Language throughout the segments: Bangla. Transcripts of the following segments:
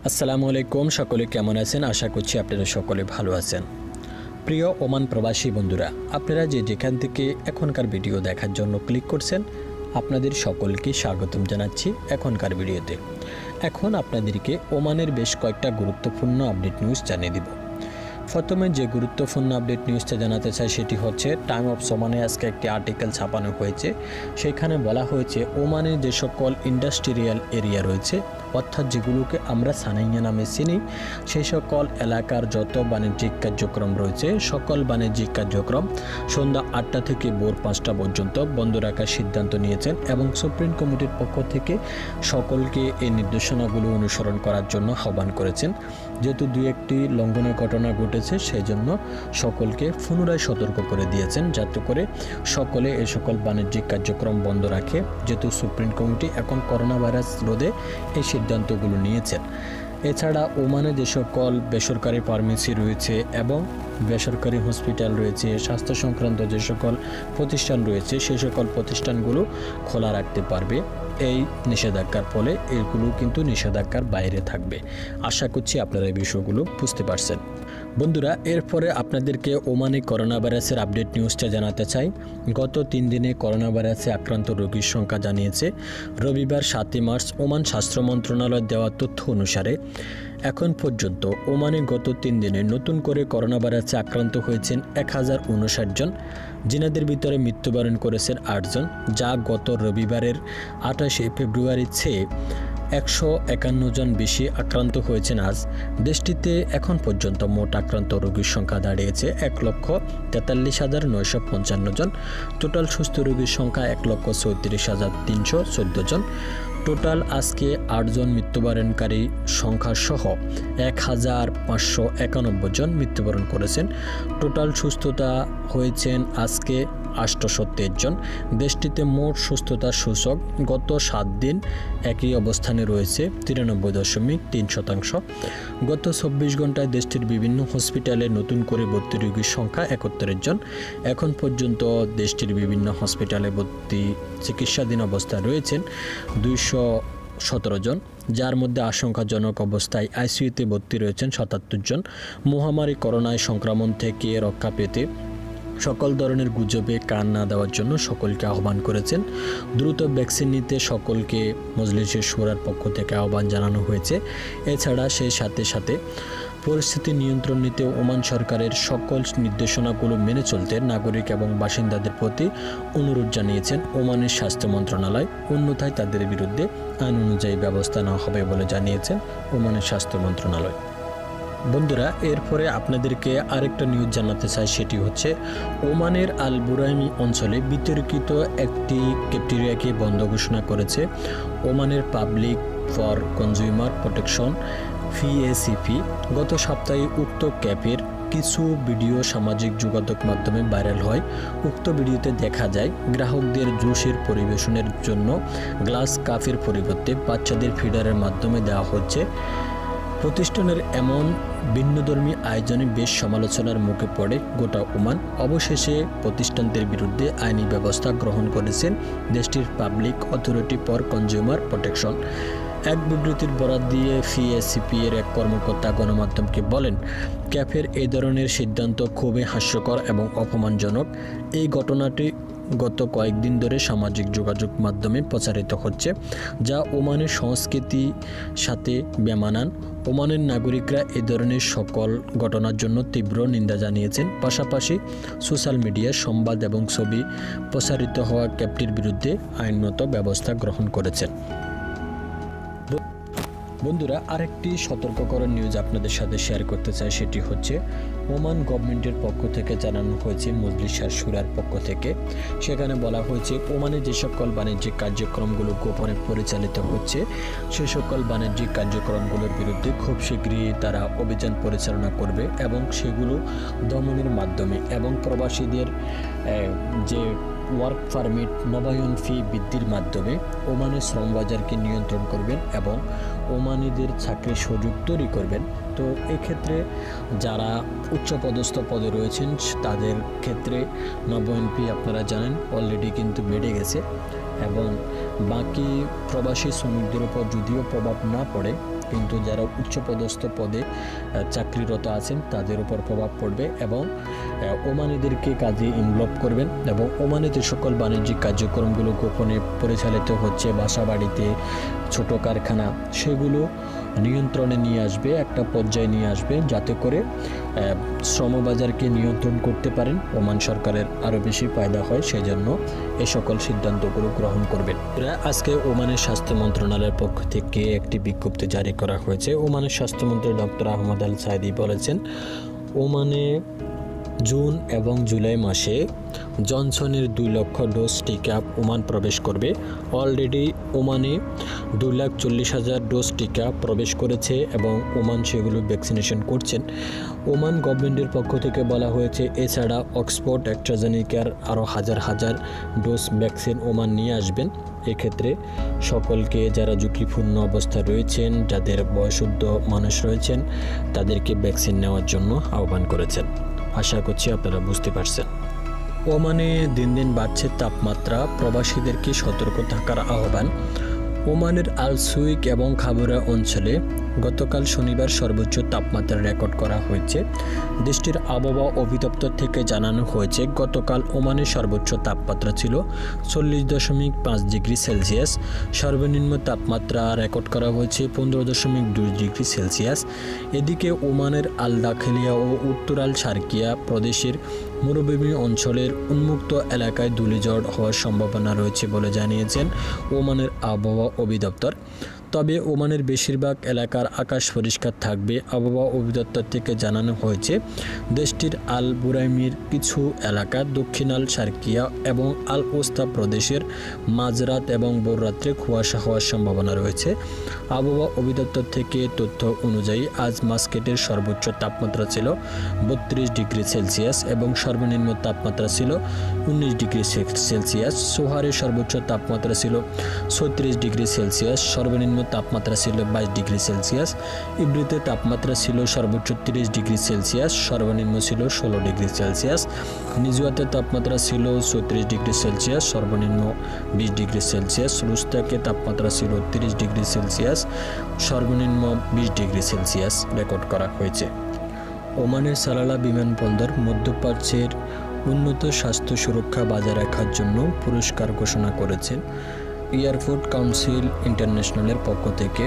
আসসালামু আলাইকুম, সকলে কেমন আছেন? আশা করছি আপনারা সকলে ভালো আছেন। প্রিয় ওমান প্রবাসী বন্ধুরা, আপনারা যেখান থেকে এখনকার ভিডিও দেখার জন্য ক্লিক করছেন, আপনাদের সকলকে স্বাগতম জানাচ্ছি এখনকার ভিডিওতে। এখন আপনাদেরকে ওমানের বেশ কয়েকটা গুরুত্বপূর্ণ আপডেট নিউজ জানিয়ে দিব। প্রথমে যে গুরুত্বপূর্ণ আপডেট নিউজটা জানাতে চাই সেটি হচ্ছে টাইম অফ ওমানে আজকে একটি আর্টিকেল ছাপানো হয়েছে। সেখানে বলা হয়েছে ওমানে যে সকল ইন্ডাস্ট্রিয়াল এরিয়া রয়েছে, অর্থাৎ যেগুলোকে আমরা সানাইয়া নামে চিনি, সেই সকল এলাকার যত বাণিজ্যিক কার্যক্রম রয়েছে সকল বাণিজ্যিক কার্যক্রম সন্ধ্যা 8টা থেকে ভোর 5টা পর্যন্ত বন্ধ রাখার সিদ্ধান্ত নিয়েছেন এবং সুপ্রিম কমিটির পক্ষ থেকে সকলকে এই নির্দেশনাগুলো অনুসরণ করার জন্য আহ্বান করেছেন। যেহেতু দুই একটি লঙ্ঘনের ঘটনা ঘটেছে, সেই জন্য সকলকে পুনরায় সতর্ক করে দিয়েছেন যাতে করে সকলে এই সকল বাণিজ্যিক কার্যক্রম বন্ধ রাখে, যেহেতু সুপ্রিম কমিটি এখন করোনা ভাইরাস রোধে এই সিদ্ধান্তগুলো নিয়েছেন। এছাড়া ওমানে যে সকল বেসরকারি ফার্মেসি রয়েছে এবং বেসরকারি হসপিটাল রয়েছে, স্বাস্থ্য সংক্রান্ত যে সকল প্রতিষ্ঠান রয়েছে, সেই সকল প্রতিষ্ঠানগুলো খোলা রাখতে পারবে। এই নিষেধাজ্ঞার ফলে এগুলো কিন্তু নিষেধাজ্ঞার বাইরে থাকবে। আশা করছি আপনারা এই বিষয়গুলো বুঝতে পারছেন। বন্ধুরা, এরপরে আপনাদেরকে ওমানে করোনা ভাইরাসের আপডেট নিউজটা জানাতে চাই। গত 3 দিনে করোনা ভাইরাসে আক্রান্ত রোগীর সংখ্যা জানিয়েছে রবিবার 7 মার্চ ওমান স্বাস্থ্য মন্ত্রণালয়ের দেওয়া তথ্য অনুসারে এখন পর্যন্ত ওমানে গত 3 দিনে নতুন করে করোনা ভাইরাসে আক্রান্ত হয়েছেন 1059 জন, যিনাদের ভিতরে মৃত্যুবরণ করেছেন 8 জন, যা গত রবিবারের 28 ফেব্রুয়ারির চেয়ে 151 জন বেশি আক্রান্ত হয়েছেন আজ। দেশটিতে এখন পর্যন্ত মোট আক্রান্ত রোগীর সংখ্যা দাঁড়িয়েছে 1,43,955 জন। টোটাল সুস্থ রোগীর সংখ্যা 1,34,314 জন। টোটাল আজকে 8 জন মৃত্যুবরণকারী সংখ্যা সহ 1,591 জন মৃত্যুবরণ করেছেন। টোটাল সুস্থতা হয়েছেন আজকে 823 জন। দেশটিতে মোট সুস্থতার সূচক গত 7 দিন একই অবস্থানে রয়েছে 93.3%। গত 24 ঘন্টায় দেশটির বিভিন্ন হসপিটালে নতুন করে ভর্তি রোগীর সংখ্যা 71 জন। এখন পর্যন্ত দেশটির বিভিন্ন হসপিটালে ভর্তি চিকিৎসাধীন অবস্থায় রয়েছেন 217 জন, যার মধ্যে আশঙ্কাজনক অবস্থায় আইসিইউতে ভর্তি রয়েছেন 77 জন। মহামারী করোনায় সংক্রমণ থেকে রক্ষা পেতে সকল ধরনের গুজবে কান না দেওয়ার জন্য সকলকে আহ্বান করেছেন। দ্রুত ভ্যাকসিন নিতে সকলকে মজলিসে শুরার পক্ষ থেকে আহ্বান জানানো হয়েছে। এছাড়া সেই সাথে সাথে পরিস্থিতি নিয়ন্ত্রণ নিতে ওমান সরকারের সকল নির্দেশনাগুলো মেনে চলতে নাগরিক এবং বাসিন্দাদের প্রতি অনুরোধ জানিয়েছেন ওমানের স্বাস্থ্য মন্ত্রণালয়। অন্যথায় তাদের বিরুদ্ধে আইন অনুযায়ী ব্যবস্থা নেওয়া হবে বলে জানিয়েছেন ওমানের স্বাস্থ্য মন্ত্রণালয়। বন্ধুরা, এরপরে আপনাদেরকে আরেকটা নিউজ জানাতে চাই, সেটি হচ্ছে ওমানের আল বুরাইমি অঞ্চলে বিতর্কিত একটি ক্যাফটেরিয়াকে বন্ধ ঘোষণা করেছে ওমানের public for consumer protection PACP। গত সপ্তাহে উক্ত ক্যাফের কিছু ভিডিও সামাজিক যোগাযোগ মাধ্যমে ভাইরাল হয়। উক্ত ভিডিওতে দেখা যায় গ্রাহকদের জুসের পরিবেশনের জন্য গ্লাস কাপের পরিবর্তে বাচ্চাদের ফিডারের মাধ্যমে দেওয়া হচ্ছে। প্রতিষ্ঠানের এমন ভিন্নধর্মী আয়োজনে বেশ সমালোচনার মুখে পড়ে গোটা ওমান। অবশেষে প্রতিষ্ঠানটির বিরুদ্ধে আইনি ব্যবস্থা গ্রহণ করেছেন দেশটির public authority for consumer protection. এক বিবৃতির বরাত দিয়ে PACP এর এক কর্মকর্তা গণমাধ্যমকে বলেন, ক্যাফের এই ধরনের সিদ্ধান্ত খুবই হাস্যকর এবং অপমানজনক। এই ঘটনাটি গত কয়েকদিন ধরে সামাজিক যোগাযোগ মাধ্যমে প্রচারিত হচ্ছে, যা ওমানের সংস্কৃতির সাথে বেমানান। ওমানের নাগরিকরা এই ধরনের সকল ঘটনার জন্য তীব্র নিন্দা জানিয়েছেন। পাশাপাশি সোশ্যাল মিডিয়ায় সংবাদ এবং ছবি প্রচারিত হওয়া ক্যাফটির বিরুদ্ধে আইনগত ব্যবস্থা গ্রহণ করেছেন। বন্ধুরা, আরেকটি সতর্ককরণ নিউজ আপনাদের সাথে শেয়ার করতে চাই, সেটি হচ্ছে ওমান গভর্নমেন্টের পক্ষ থেকে জানানো হয়েছে মজলিস শুরার পক্ষ থেকে। সেখানে বলা হয়েছে ওমানে যে সকল বাণিজ্যিক কার্যক্রমগুলো গোপনে পরিচালিত হচ্ছে, সে সকল বাণিজ্যিক কার্যক্রমগুলোর বিরুদ্ধে খুব শীঘ্রই তারা অভিযান পরিচালনা করবে এবং সেগুলো দমনের মাধ্যমে এবং প্রবাসীদের যে ওয়ার্ক পারমিট নবায়ন ফি বৃদ্ধির মাধ্যমে ওমানের শ্রম বাজারকে নিয়ন্ত্রণ করবেন এবং ওমানিদের চাকরির সুযোগ তৈরি করবেন। তো এক্ষেত্রে যারা উচ্চপদস্থ পদে রয়েছেন তাদের ক্ষেত্রে নবায়ন ফি আপনারা জানেন অলরেডি কিন্তু বেড়ে গেছে এবং বাকি প্রবাসী শ্রমিকদের উপর যদিও প্রভাব না পড়ে, কিন্তু যারা উচ্চপদস্থ পদে চাকরিরত আছেন তাদের উপর প্রভাব পড়বে এবং ওমানিদেরকে কাজে ইনভলভ করবেন এবং ওমানে যে সকল বাণিজ্যিক কার্যক্রমগুলো গোপনে পরিচালিত হচ্ছে, বাসা বাড়িতে, ছোট কারখানা, সেগুলো নিয়ন্ত্রণে নিয়ে আসবে, একটা পর্যায়ে নিয়ে আসবে, যাতে করে শ্রমবাজারকে নিয়ন্ত্রণ করতে পারেন, ওমান সরকারের আরও বেশি ফায়দা হয়, সেই জন্য এই সকল সিদ্ধান্তগুলো গ্রহণ করবেন। আজকে ওমানের স্বাস্থ্য মন্ত্রণালয়ের পক্ষ থেকে একটি বিজ্ঞপ্তি জারি করা হয়েছে। ওমানের স্বাস্থ্যমন্ত্রী ডক্টর আহমদ আল সাইদি বলেছেন, ওমানে জুন এবং জুলাই মাসে জনসনের 2 লক্ষ ডোজ টিকা ওমান প্রবেশ করবে। অলরেডি ওমানে 2,40,000 ডোজ টিকা প্রবেশ করেছে এবং ওমান সেগুলো ভ্যাকসিনেশন করছেন। ওমান গভর্নমেন্টের পক্ষ থেকে বলা হয়েছে এছাড়া অক্সফোর্ড অ্যাস্ট্রাজেনেকার আরও হাজার ডোজ ভ্যাকসিন ওমান নিয়ে আসবেন। এক্ষেত্রে সকলকে যারা ঝুঁকিপূর্ণ অবস্থায় রয়েছেন, যাদের বয়সুদ্ধ মানুষ রয়েছেন, তাদেরকে ভ্যাকসিন নেওয়ার জন্য আহ্বান করেছেন। আশা করছি আপনারা বুঝতে পারছেন। ওমানে দিন দিন বাড়ছে তাপমাত্রা, প্রবাসীদেরকে সতর্ক থাকার আহ্বান। ওমানের আল সুইক এবং খাবুরা অঞ্চলে গতকাল শনিবার সর্বোচ্চ তাপমাত্রা রেকর্ড করা হয়েছে। দেশটির আবহাওয়া অধিদপ্তর থেকে জানানো হয়েছে গতকাল ওমানের সর্বোচ্চ তাপমাত্রা ছিল 40.5 ডিগ্রি সেলসিয়াস। সর্বনিম্ন তাপমাত্রা রেকর্ড করা হয়েছে 15.2 ডিগ্রি সেলসিয়াস। এদিকে ওমানের আল দাখিলিয়া ও উত্তরাল শারকিয়া প্রদেশের মরুভূমি অঞ্চলের উন্মুক্ত এলাকায় ধূলিঝড় হওয়ার সম্ভাবনা রয়েছে বলে জানিয়েছেন ওমানের আবহাওয়া অধিদপ্তর। তবে ওমানের বেশিরভাগ এলাকার আকাশ পরিষ্কার থাকবে। আবহাওয়া অধিদপ্তর থেকে জানানো হয়েছে দেশটির আল বুরাইমির কিছু এলাকা, দক্ষিণাল শারকিয়া এবং আল ওস্তা প্রদেশের মাঝরাত এবং ভোররাত্রে কুয়াশা হওয়ার সম্ভাবনা রয়েছে। আবহাওয়া অধিদপ্তর থেকে তথ্য অনুযায়ী আজ মাস্কেটের সর্বোচ্চ তাপমাত্রা ছিল 32 ডিগ্রি সেলসিয়াস এবং সর্বনিম্ন তাপমাত্রা ছিল 19 ডিগ্রি সেলসিয়াস। সোহারের সর্বোচ্চ তাপমাত্রা ছিল 36 ডিগ্রি সেলসিয়াস, সর্বনিম্ন তাপমাত্রা ছিল 22 ডিগ্রি সেলসিয়াস। ইব্রিতে তাপমাত্রা ছিল সর্বোচ্চ 30 ডিগ্রি সেলসিয়াস, সর্বনিম্ন ছিল 16 ডিগ্রি সেলসিয়াস। নিজুয়াতে তাপমাত্রা ছিল 34 ডিগ্রি সেলসিয়াস, সর্বনিম্ন 20 ডিগ্রি সেলসিয়াস। রুস্তাকে তাপমাত্রা ছিল 30 ডিগ্রি সেলসিয়াস, সর্বনিম্ন 20 ডিগ্রি সেলসিয়াস রেকর্ড করা হয়েছে। ওমানের সালালা বিমানবন্দর মধ্যপ্রাচ্যের উন্নত স্বাস্থ্য সুরক্ষা বজায় রাখার জন্য পুরস্কার ঘোষণা করেছেন এয়ারপোর্ট কাউন্সিল ইন্টারন্যাশনালের পক্ষ থেকে।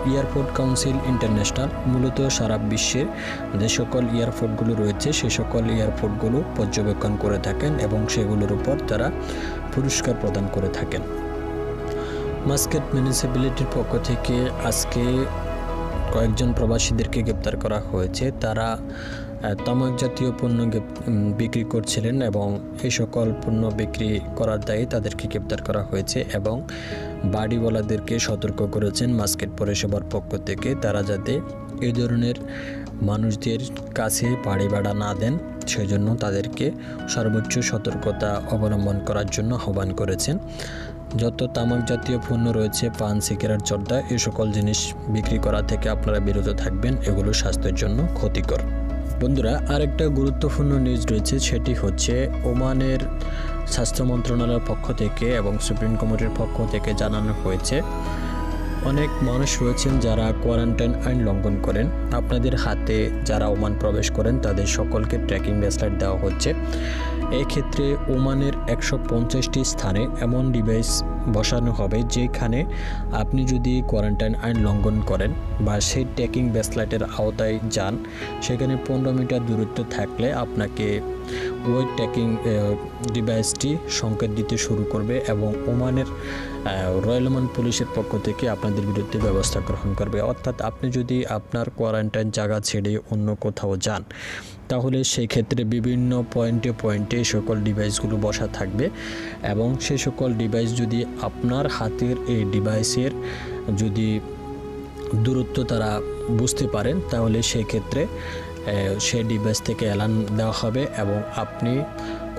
এয়ারপোর্ট কাউন্সিল ইন্টারন্যাশনাল মূলত সারা বিশ্বের যে সকল এয়ারপোর্টগুলো রয়েছে সে সকল এয়ারপোর্টগুলো পর্যবেক্ষণ করে থাকেন এবং সেগুলোর উপর তারা পুরস্কার প্রদান করে থাকেন। মাস্কেট মিউনিসিপ্যালিটির পক্ষ থেকে আজকে কয়েকজন প্রবাসীদেরকে গ্রেপ্তার করা হয়েছে। তারা তামাক জাতীয় পণ্য বিক্রি করছিলেন এবং এই সকল পণ্য বিক্রি করার দায়ে তাদেরকে গ্রেপ্তার করা হয়েছে এবং বাড়িওয়ালাদেরকে সতর্ক করেছেন মাস্কেট পৌরসভার পক্ষ থেকে তারা যাতে এই ধরনের মানুষদের কাছে বাড়ি ভাড়া না দেন, সেই জন্য তাদেরকে সর্বোচ্চ সতর্কতা অবলম্বন করার জন্য আহ্বান করেছেন। যত তামাক জাতীয় পণ্য রয়েছে, পান, সিগারেট, জর্দা, এই সকল জিনিস বিক্রি করা থেকে আপনারা বিরত থাকবেন, এগুলো স্বাস্থ্যের জন্য ক্ষতিকর। বন্ধুরা, আরেকটা গুরুত্বপূর্ণ নিউজ রয়েছে, সেটি হচ্ছে ওমানের স্বাস্থ্য মন্ত্রণালয়ের পক্ষ থেকে এবং সুপ্রিম কোর্টের পক্ষ থেকে জানানো হয়েছে অনেক মানুষ রয়েছেন যারা কোয়ারেন্টাইন আইন লঙ্ঘন করেন। আপনাদের হাতে যারা ওমান প্রবেশ করেন তাদের সকলকে ট্র্যাকিং ব্রেসলেট দেওয়া হচ্ছে। এই ক্ষেত্রে ওমানের 150টি স্থানে এমন ডিভাইস বসানো হবে যেখানে আপনি যদি কোয়ারেন্টাইন আইন লঙ্ঘন করেন বা সেই ট্র্যাকিং ব্রেসলেটের আওতায় যান, সেখানে 15 মিটার দূরত্ব থাকলে আপনাকে ওই ট্র্যাকিং ডিভাইসটি সংকেত দিতে শুরু করবে এবং ওমানের রয়্যাল ওমান পুলিশের পক্ষ থেকে আপনাদের বিরুদ্ধে ব্যবস্থা গ্রহণ করবে। অর্থাৎ আপনি যদি আপনার কোয়ারেন্টাইন জায়গা ছেড়ে অন্য কোথাও যান তাহলে সেই ক্ষেত্রে বিভিন্ন পয়েন্টে সকল ডিভাইসগুলো বসা থাকবে এবং সেই সকল ডিভাইস যদি আপনার হাতের এই ডিভাইসের যদি দূরত্ব তারা বুঝতে পারেন তাহলে সেই ক্ষেত্রে সেই ডিভাইস থেকে অ্যালার্ম দেওয়া হবে এবং আপনি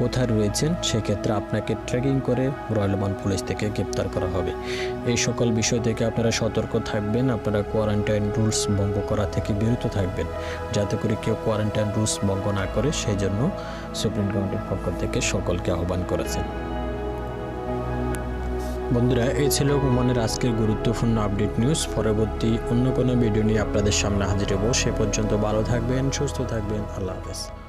কোথায় রয়েছেন সেক্ষেত্রে আপনাকে ট্র্যাকিং করে রয়্যাল ওমান পুলিশ থেকে গ্রেপ্তার করা হবে। এই সকল বিষয় থেকে আপনারা সতর্ক থাকবেন, আপনারা কোয়ারেন্টাইন রুলস ভঙ্গ করা থেকে বিরত থাকবেন যাতে করে কেউ কোয়ারেন্টাইন রুলস ভঙ্গ না করে, সেই জন্য সুপ্রিম কোর্টের পক্ষ থেকে সকলকে আহ্বান করেছেন। বন্ধুরা, এই ছিল ওমানের আজকের গুরুত্বপূর্ণ আপডেট নিউজ। পরবর্তী অন্য কোনো ভিডিও নিয়ে আপনাদের সামনে হাজির হব। সে পর্যন্ত ভালো থাকবেন, সুস্থ থাকবেন। আল্লাহ হাফেজ।